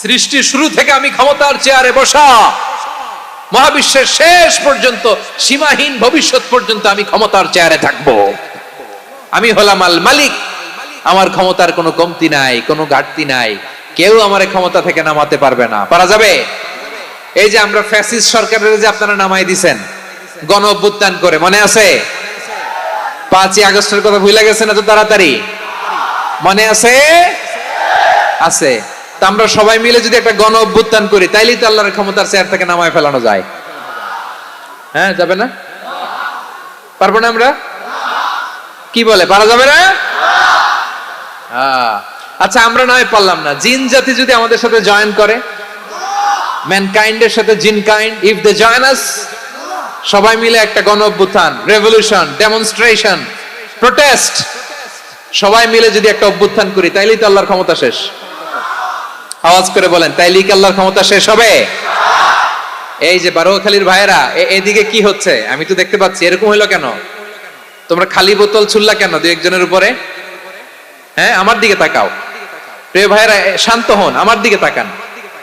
সৃষ্টির শুরু থেকে আমি ক্ষমতার চেয়ারে বসা, মহাবিশ্বের শেষ পর্যন্ত, সীমাহীন ভবিষ্যৎ পর্যন্ত আমি ক্ষমতার চেয়ারে থাকবো। আমি হলাম আল মালিক। আমার ক্ষমতার কোনো কমতি নাই, কোনো ঘাটতি নাই। কেউ আমার ক্ষমতা থেকে নামাতে পারবে না। পারা যাবে? এই যে আমরা ফ্যাসিস্ট সরকারের যে আপনারা নামাই দিছেন গণ অভ্যুত্থান করে, মনে আছে? 5ই আগস্টের কথা ভুলে গেছেন এত তাড়াতাড়ি? মনে আছে? আছে। তা আমরা সবাই মিলে যদি একটা গণ অভ্যুত্থান করি, তাইলেই তো আল্লাহর ক্ষমতার চেয়ার থেকে নামায় ফেলানো যায়। হ্যাঁ, যাবে না? পারবো না আমরা? কি বলে, পারা যাবে না? আচ্ছা, আমরা নয় পারলাম না, জিন জাতি যদি আমাদের সাথে জয়েন করে, ম্যানকাইন্ডের সাথে জিনকাইন্ড, ইফ দে জয়েন আস, সবাই মিলে একটা গণ অভ্যুত্থান, রেভলিউশন, ডেমনস্ট্রেশন, প্রোটেস্ট, সবাই মিলে যদি একটা অভ্যুত্থান করি, তাইলেই তো আল্লাহর ক্ষমতা শেষ। আওয়াজ করে বলেন, তাইলেই কি আল্লাহর ক্ষমতা শেষ হবে? এই যে বারোয়াখালীর ভাইয়েরা, এদিকে কি হচ্ছে আমি তো দেখতে পাচ্ছি, এরকম হইলো কেন? তোমরা খালি বোতল ছুড়লা কেন দুই একজনের উপরে? হ্যাঁ, আমার দিকে তাকাও। প্রিয় ভাইয়েরা, শান্ত হন, আমার দিকে তাকান,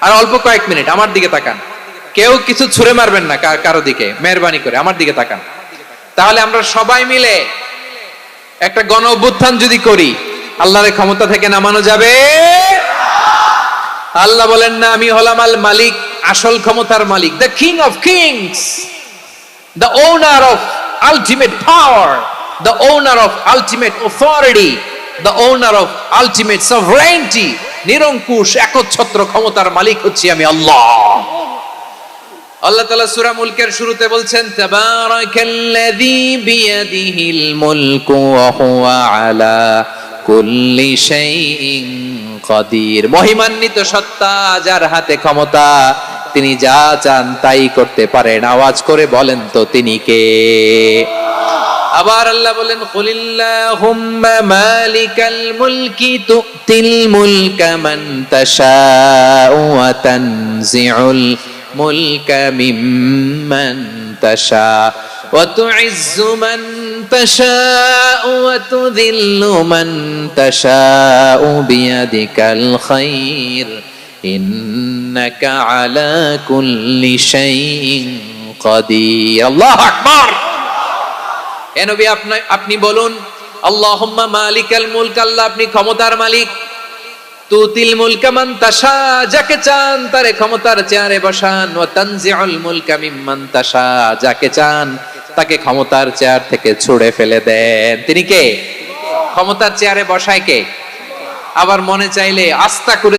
আর অল্প কয়েক মিনিট আমার দিকে তাকান। কেউ কিছু ছুঁড়ে মারবেন না কারো দিকে, মেহরবানি করে আমার দিকে তাকান। তাহলে আমরা সবাই মিলে একটা গণ অভ্যুত্থান যদি করি, আল্লাহর ক্ষমতা থেকে নামানো যাবে? আল্লাহ বলেন না, আমি হলাম আল মালিক, আসল ক্ষমতার মালিক, the king of kings, the owner of ultimate power, the owner of ultimate authority, the owner of ultimate sovereignty. নিরঙ্কুশ একচ্ছত্র ক্ষমতার মালিক হচ্ছি আমি আল্লাহ। আল্লাহ তাআলা সূরা মুলকের শুরুতে বলছেন, তাবারাকাল্লাযী বিয়াদিহিল মুলকু ওয়া হুয়া আলা কুল্লি শাইইন কাদির। মহিমান্বিত সত্তা, যার হাতে ক্ষমতা, তিনি যা চান তাই করতে পারেন। আওয়াজ করে বলেন তো তিনি কে? আবার আল্লাহ বলেন, কুলিল্লাহুম্মা মালিকাল মুলকি তুতিল মুলকা মান তাশাউ ওয়া তানজিউল মুলকা মিম্মান তাশা ওয়া তুইজ্জু মান তাশাউ ওয়া তুযিল্লু মান তাশাউ বিয়াদিকাল খায়র ইন্নাকা আলা কুল্লি শাইইন কাদির। আল্লাহু আকবার। এ নবী, আপনি বলুন, আল্লাহুম্মা মালিকাল মুলক, আল্লাহ আপনি ক্ষমতার মালিক। তুতিল মুলকা মান তাশা, যাকে চান তারে ক্ষমতার চেয়ারে বসান। ওয়া তানজিউল মুলকা মিম্মান তাশা, যাকে চান তাকে ক্ষমতার চেয়ার থেকে ছুঁড়ে ফেলে দেন। তিনি কে? ক্ষমতার চেয়ারে বসায় কে? আবার মনে চাইলে আস্থা করে